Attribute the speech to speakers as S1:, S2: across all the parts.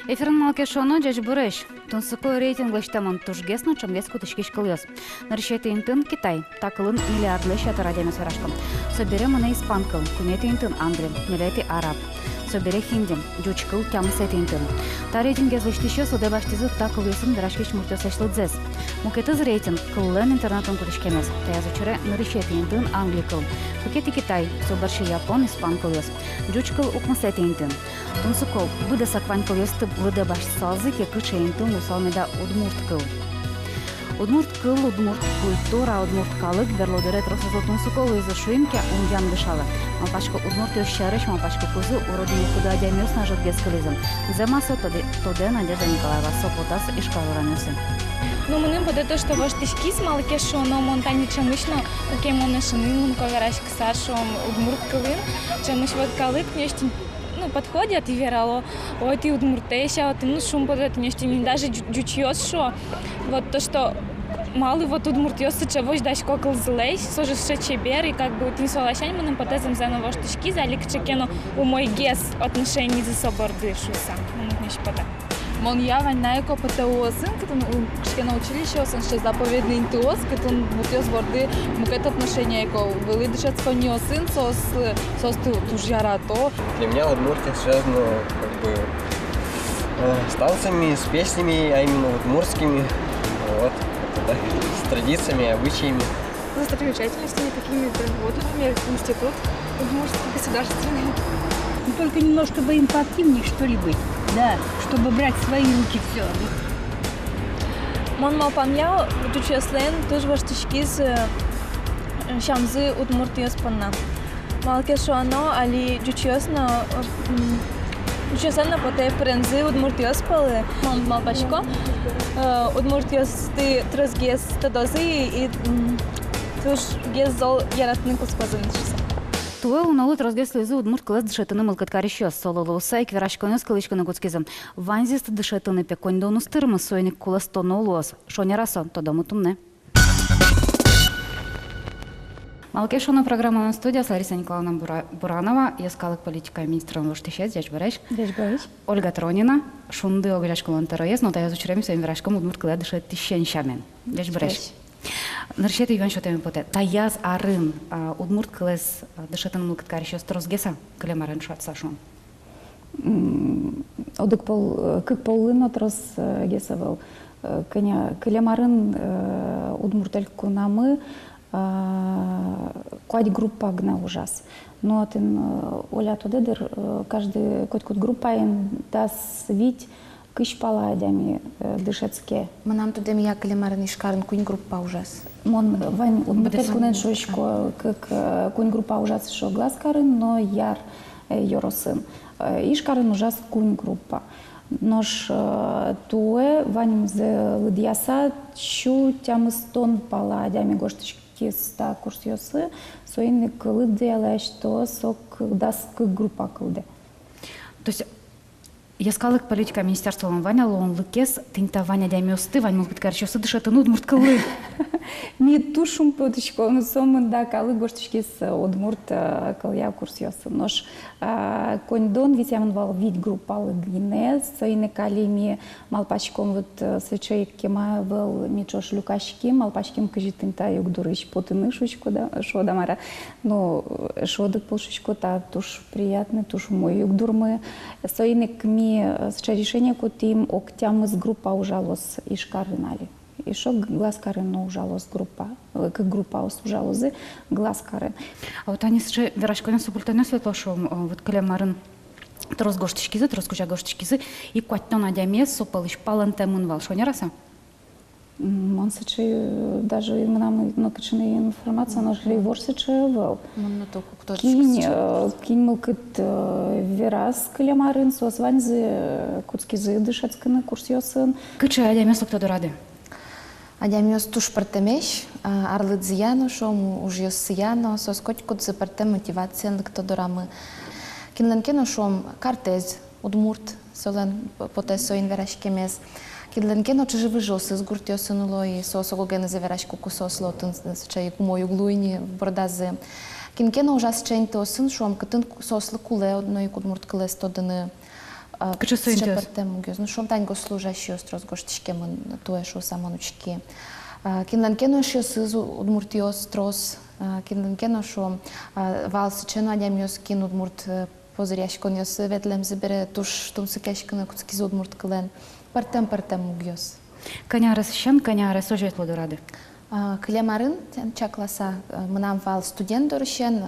S1: Эфирн малкешоно жаж буреш. Тунсуко рейтинглыштамон тужгесно чамгес кутышкиш кыльёс. Наршеты интын Китай. Такылын миллиардлы шаты радионы сарашкам. Собере мана испанкыл. Кунеты интын Англия. Милети араб. Собере хинди. Жучкыл тямысеты интын. Та рейтингез лыштище суде баштизы такылысын драшкиш муртёсашлыдзес. Мукетыз рейтинг кыллын интернетын кутышкемес. Таязучуре наршеты интын Англикыл. Пукети Китай. Соберши Япон испан кыльёс. Жучкыл укмысеты интын. Тунсукол выда саквань кыльёсты выда баштсалзы кекыче интын усалмеда удмурт кыл. Удмурт культура, удмурт калык, берлодере тросозо тунсукол из шуимке уньян дышала. Малпачка удмурт ёщарыш, малпачка кузы уродине куда дямёс на жёт гескализм. Земасо тоде Надежда Николаева сопотас и шкалуранёсы.
S2: Ну, мы под это, что ваш тишки с малкешо, но монтани чемышно, какие монашины, мы ковераш ксашом удмурт кылын, чемыш вот калык нечто. Ну, подходят и верало, ой, ты удмуртеша, ты ну шум под это нечто, не даже джучьёс шо. Вот то, что малый вот удмуртёсы, чего ждать кокол злейш, сожи шечебер, и как бы ты солощань, мы нам потезем за ново штучки, за ликчекено у мой гес отношений за собор дышуса. Ну, не шпада.
S3: Мон явань найко ПТОсын, като кшкена училище, осын ще заповедный интуос, като мутиос борды мукет отношения эко были дышат споньосын, сос тужярато.
S4: Для меня Удмуртия связана как бы с танцами, с песнями, а именно удмуртскими, вот, так, с традициями, обычаями.
S5: Достопримечательностями какими-то, вот, например, институт удмуртский государственный.
S6: Только немножко бы им поактивнее, что ли, быть. Да, чтобы брать в свои руки все.
S2: Мон мал пам'яв, дучеслен, тоже ваш тишки с шамзы удмуртиос панна. Малкешо ано, али дучесно, дучеслена поте прензы удмуртиос палы. Мал пачко, удмуртиос ты трозгес тадозы и туш гес зол яратны куспазынчыса.
S1: Туэ уналыт разгеслизы удмурт кылыс дышетыны мылкыткарищёс. Сололуса и кверашконёс кылычканы куцкизым. Ванзист дышетыны пеконьда унустырмы сойник кулас тоно улуос. Шонярасо, тодому тумне. Малкешона программа студия Лариса Николаевна Буранова, ескалык политика министра Лоштищец, Дяч Бареш. Ольга Тронина, шунды огряшком антароез, но тая зучерем своим вирашком удмурт кылы дышет тищен шамен. Дяч Бареш. Наршеты юан шотами поте. Таяз арын удмурт кылыс дышетын мылкыткарищёс трозгеса кылемарын шатса шон.
S7: Одык кык поллыно троз гесавел. Кылемарын удмуртель кунамы куать группа гна ужас. Но тен оля тодедер каждый кот группа им дас вить кыш паладями дышецке.
S8: Манам тудем я калемарын ишкарын кунь группа ужас.
S7: Мон вань удмуртель кунен шошко как кунь группа ужас шо гласкарын, но яр йоросын. Ишкарын ужас кунь группа. Нож туэ ваним зе лыдьяса чу тямыстон паладями гошточки ста курсьосы, соин кылыдьялаш то сок дас группа кылды.
S1: То есть ескалык политика министерства Ваня лон лыкес тинта Ваня дямёсты Вань мылкыткарищёсы дышетын удмурт кылы.
S7: Не тушум поточко, но сомын да калы гошточки с удмурт кылья курсьосы. Нож коньдон висямын вал вид группалы гине, соины калими малпачком вот свечей кема был мичош люкашки, малпачким кажитын та югдурыч потыны шучку да, шо дамара. Но шодык полшучку та туш приятный, туш мой югдурмы. Соины кми с решение кутим октям из группа ужалос ишкарынали. И шо гласкарын ужалос группа, как группа ужалозы гласкарын.
S1: А вот они же верашконёс супультанёс летошо вот калемарын троз гоштичкизы, троз куча гоштичкизы и куаттон адямес сопалыш палантемун вал. Шоняраса?
S7: Он сычи даже нам накачанная информация, но же ворс сычи вел. Кинь мылкыт верас калемарын созванзы куцкизы дышецканы курсьосын.
S1: Кычы адямес локто дорады?
S8: Адямёс туш партемеш, арлыдзияно, шом ужьёс сияно, соскочкут за партем мотивация лыкто дорамы. Кинленкено шом картез удмурт солен потесо инверашкемес. Кинленкено чежи выжосы с гуртёсынуло и сосогоген за верашку кусослотын чай мою глуйни бордазы. Кинкено ужас чейнто сын шом кытын сослы куле одной удмурт кылес тодыны
S1: Кычысынчыз.
S8: Партем угез. Ну шом таньго служащий острос гоштишке мы туе шо самонучки. Кинданкено шо сызу удмуртиос трос. Кинданкено шо вал сычено адямиос кин удмурт позыряшконьос ветлем забере туш тумсыкяшкына куцкиз удмурт кылен. Партем угез.
S1: Канярыс шан, канярыс ожет лодорады.
S8: Клемарын чакласа мынам вал студент дорощен,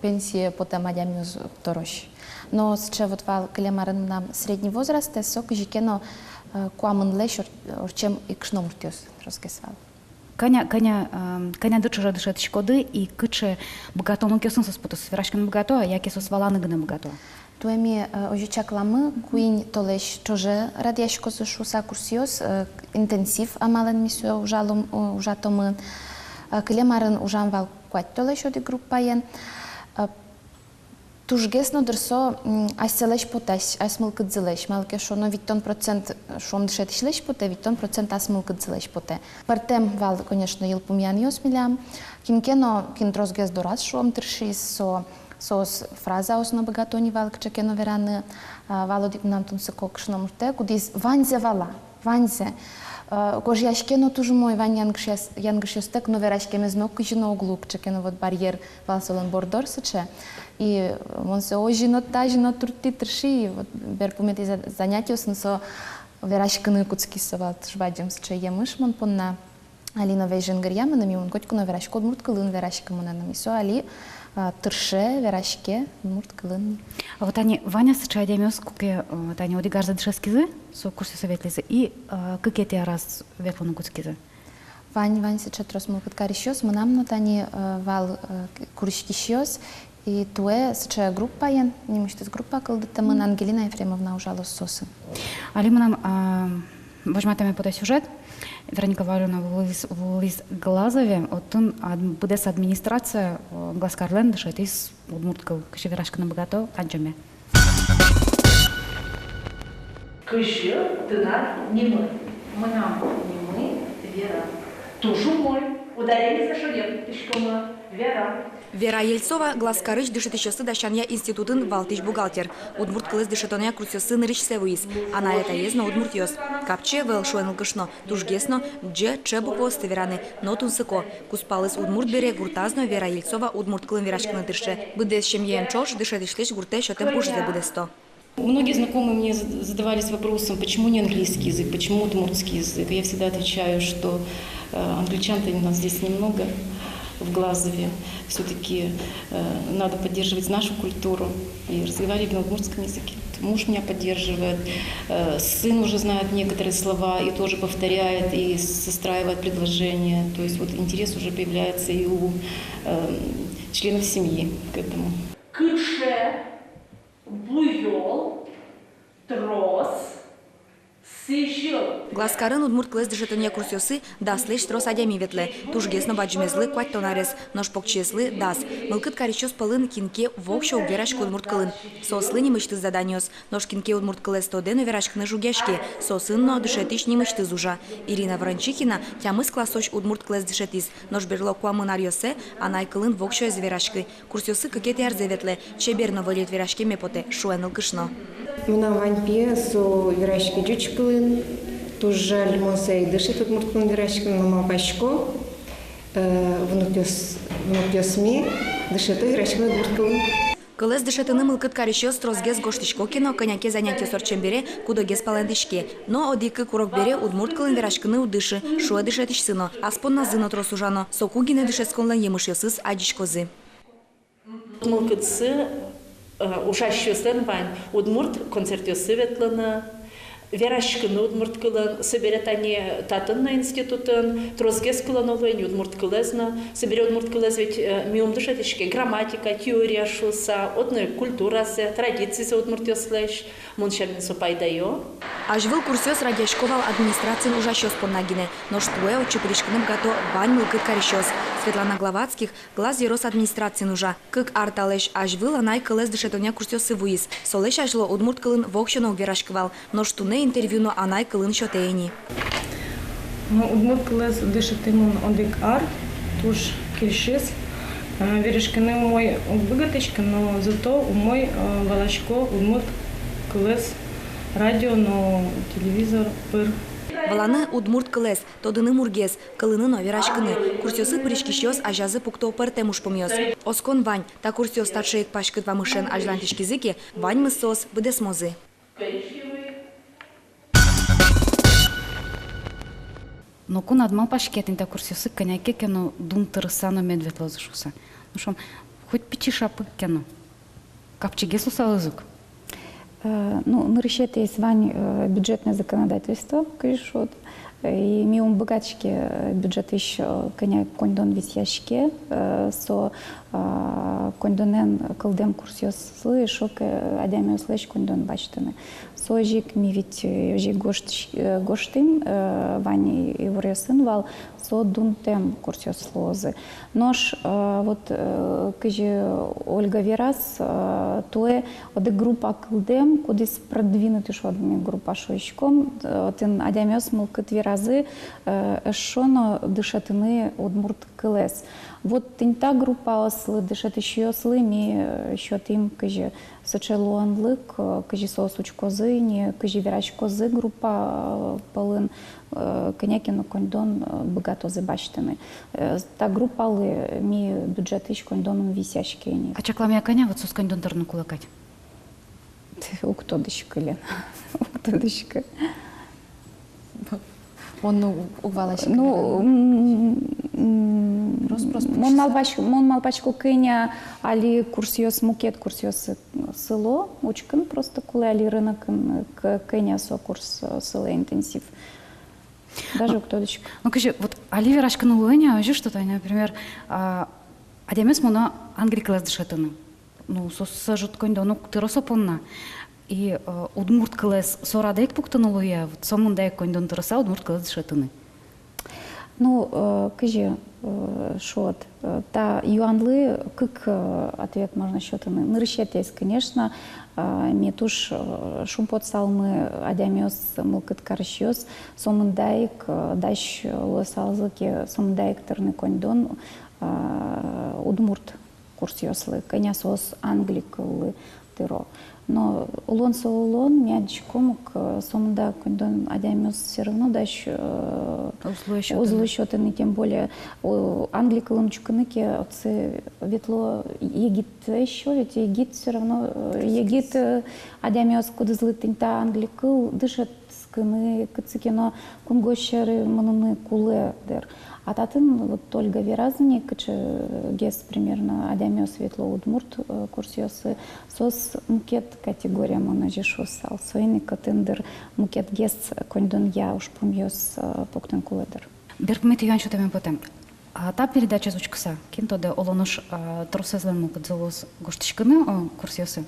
S8: пенсия потом адямиос дорощ. Но сейчас вот вал клемарын мынам средний возраст, сок жикено куамын леш орчем икшном уртёс раскесвал.
S1: Каня дычыжа дышет шкоды и кыче богатону кесун соспутус вирашкин богато, я кесус валаны гына богато.
S8: Туеми ожичакламы куин толеш тоже радиашко зашуса курсиос интенсив амален мисуя ужатомы клемарын ужан вал куать толеш оди группаен. Тужгесно дърсо айселеш потеш, айсмълкът зелеш. Малке шоно витон процент шом дышет ишлеш поте, витон процент айсмълкът зелеш поте. Партем вал, конечно, ил помян йос милям. Кинкено кинтрозгез дораз шом търши сос фраза осно богатони вал, кчекено вераны валодик нам тун се кокшно мурте, кудис ванзе вала, ванзе. Кож яшкено туж мой ван янгшестек, но верашкеме знок кыжино углук, чекено вот барьер вал солон бордор сыче. И он се ожино тажино турти търши, вот бер помети занятие со верашкено куцки сова жвадим сыче емыш мон понна Алина вейжен гарьяма на мимон котку на верашко мурт кылын верашка мона на мисо али тырше верашке мурт кылын.
S1: А вот они Ваня сыча адемёс куке тани одигарза дышескизы, со курсе советлизы и кыке те раз ветлану куцкизы.
S8: Вань сыча трос мулкат карищос, манам на тани вал курищищос и туе сыча группа ян, немыштыз группа кылдыта мын Ангелина Ефремовна ужалос сосын.
S1: Али манам возьматаме подай сюжет. Вероника Валерьевна Вулис Глазове, оттун будес администрация Гласкарлен дышет из удмурткал кышы верашка на богато анчаме.
S9: Кышы тына немы. Мынам немы вера. Тушу мой. Ударение за шагем. Тишкома вера.
S10: Вера Ельцова Гласкарыч дышетещесы дашанья институтын валтыш бухгалтер. Удмурт кылыз дышетония крутёсы нырыч севуис. Она это езно удмуртёс. Капче вел шуэнл кышно. Тужгесно дже чебу посты вераны. Но тунсыко. Куспалыс удмурт бере гуртазно Вера Ельцова удмурт кылын верашканы дырше. Быдес щемьен чош дышетишлеш гурте шотем пушзе быдесто.
S11: Многие знакомые мне задавались вопросом, почему не английский язык, почему удмуртский язык. Я всегда отвечаю, что англичан-то у нас здесь немного в Глазове. Все-таки надо поддерживать нашу культуру и разговаривать на удмуртском языке. Муж меня поддерживает, сын уже знает некоторые слова и тоже повторяет, и состраивает предложения. То есть вот интерес уже появляется и у членов семьи к этому.
S9: Кыше, буйол, трос,
S10: Гласкарын удмурт кылыз дышетония курсёсы даслеш трос адями ветле. Тужгесно баджмезлы куать тонарес, нож покчеслы дас. Мылкыт каричос пылын кинке вокшо уверашку удмурт кылын. Сослы немышты заданиос. Нож кинке удмурт кылыз тоден уверашкны жугешке. Сосынно дышетиш немышты зужа. Ирина Вранчихина тямыс классоч удмурт кылыз дышетис. Нож берло куамын арьосе, анай кылын вокшо из верашкы. Курсёсы кыкет ярзе ветле. Чеберно вылет верашке мепоте. Шуэнл кышно.
S12: Мына ваньпе со верашки джуч кылын. Тоже лимонсей дышит удмурт кылын верашки мама пачко. Внукёсми дышит верашки удмурт кылын.
S10: Кылыз дышетыны мылкыт карищос трозгез гоштишко кино коняке занятие сорчем бере кудогез палендишке. Но одикы курок бере удмурт кылын верашкыны удышы, шуэ дышетиш сыно, аспонна зыно тросужано, сокугине дышесконлан емышесыз адишкозы.
S9: Мылкытсы ушащёсын вань удмурт концертёсы ветлана. Верашкыны удмурт кылын, соберет они татын на институтын, трозгез кылын олын, удмурт кылызна, соберет удмурт кылыз ведь миум дышетишке, грамматика, теория шуса, одной культурасы, традиции удмурт ёслэш, муншамин супайдайо.
S10: Ажвыл курсёс радиашковал администрациян ужащёс поннагине, но штуэ очепришкыным гато вань мылкыт карищёс. Светлана Главацких глаз ерос администрациян ужа. Кык арталеш ажвыл анай кылыз дышетоня курсёсы вуис. Солеш ажло удмурт кылын вокшоно верашкывал, но штуне интервью анай кылын шотейни.
S13: Удмурт кылыз дышетымын одик ар, туш кельшис. Верешканы умой быгатычка, но зато умой валашко удмурт кылес, радио, но телевизор, пыр.
S10: Баланы удмурт кылес, тодыны мургес, кылыны новирашкыны. Курсиосы пыришкищёс ажазы пукто пыртем ушпомьёс. Оскон вань, та курсиос старшеек пашкыт вамышен ажлантишкизыки, вань мыссос быдесмозы.
S1: Но кун адмал пашкетин та курсиосы коняке кено дун тырысано медвед лозышуса. Ну шом, хоть печи шапы кено. Капчиге слусал язык.
S7: Ну, нарушает есть вань бюджетное законодательство, конечно. И миум богачки бюджет еще коня кондон висящики, со кондонен калдем курсиос слышок, адямио слыш кондон бачтаны. Сожик ми ведь ожи гоштин вани и ворясын вал со дунтем курсиос слозы. Нож вот каже Ольга Верас, то оде группа калдем, кудис продвинутый шодами группа шойшком, тен адямиос мылкат разы шоно дышатыны удмурт кылес. Вот та группа ослы дышат еще ослыми, еще тим, каже, сочелуанлык, каже, сосуч козы, не каже, вирач козы группа полын, конякину кондон богато забачтаны. Та группа лы ми бюджет ищ кондоном висящие.
S1: А чакламия коня вот сос кондон торну кулакать?
S7: Уктодышка, Лен, уктодышка.
S8: Он увалась.
S7: Ну, мон малпачку кыня, али курсиос мукет, курсиос село, учкан просто куле, али рынок кыня со курс село интенсив. Даже кто-то.
S1: Ну, кажи, вот али верашка на луэня, а что-то, например, адемес мона англи класс дышатаны. Ну, сажут конь, ну, ты росопонна. И удмурт кылес сорадек пуктанулу я, вот самундек кондон тырса удмурт кылес дышатыны.
S7: Ну, кажи, шот, та юанлы, как ответ можно счетаны. Нарышет есть, конечно, мне туш шумпот салмы адямиос мылкат карышиос, самундек даш лосалзыки, самундек тырны кондон удмурт курсиослы, конясос англикылы тыро. Но улон со улон, мячком к сомда кондон адямиос все равно дальше узлощётаны, тем более англика лунчуканыки отцы ветло егит еще, ведь егит все равно егит адямиос куда злытын та англикыл дышат сканы кацикино кунгощеры мануны куле дер. А татын вот Ольга Веразни, каче гес примерно адямиос ветло удмурт курсиосы сос мукет категория монажишусал. Соины катендер мукет гес кондон я уж помьёс поктен куледер.
S1: Беркмет Иван что там потом. А та передача звучкаса, кинто де олонош трусезлен мукет залоз гоштичканы курсиосы.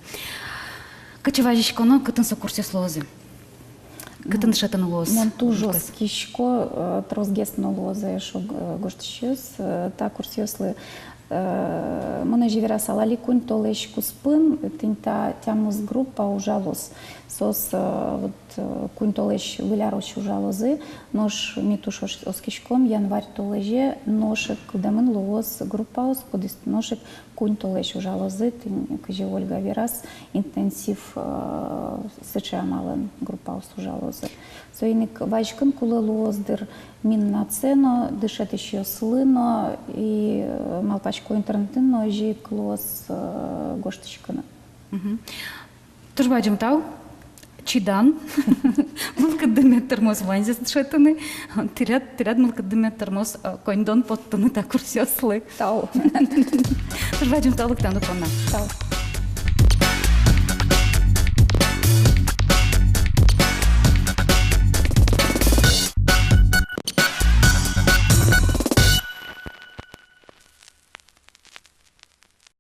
S1: Качеважичконо катен со курсиослозы. Кытын шатын лоз.
S7: Монтужо скишко трозгесно лоза шо гоштичус та курсиослы монаживера салали кунь толеш куспын тинта тямус группа ужалос сос вот кунь толеш вылярош ужалозы нож митуш оскишком январь толеже ношек кудамын лоз группа ос кудис ношек кунь толеш ужалозы тин каже Ольга Верас интенсив сычамалын группа ос ужалозы соиник вайшкын кулы лоздыр мин на цену дышат еще слыно и малпачко интернетын ножи клоз гоштичкана.
S1: Тужбаджим тау чидан мылкат дымет термос ванзес дышатыны тиряд мылкат дымет термос кондон поттыны та курсиослы.
S7: Тау.
S1: Тужбаджим тау лыктан дупонна.
S7: Тау.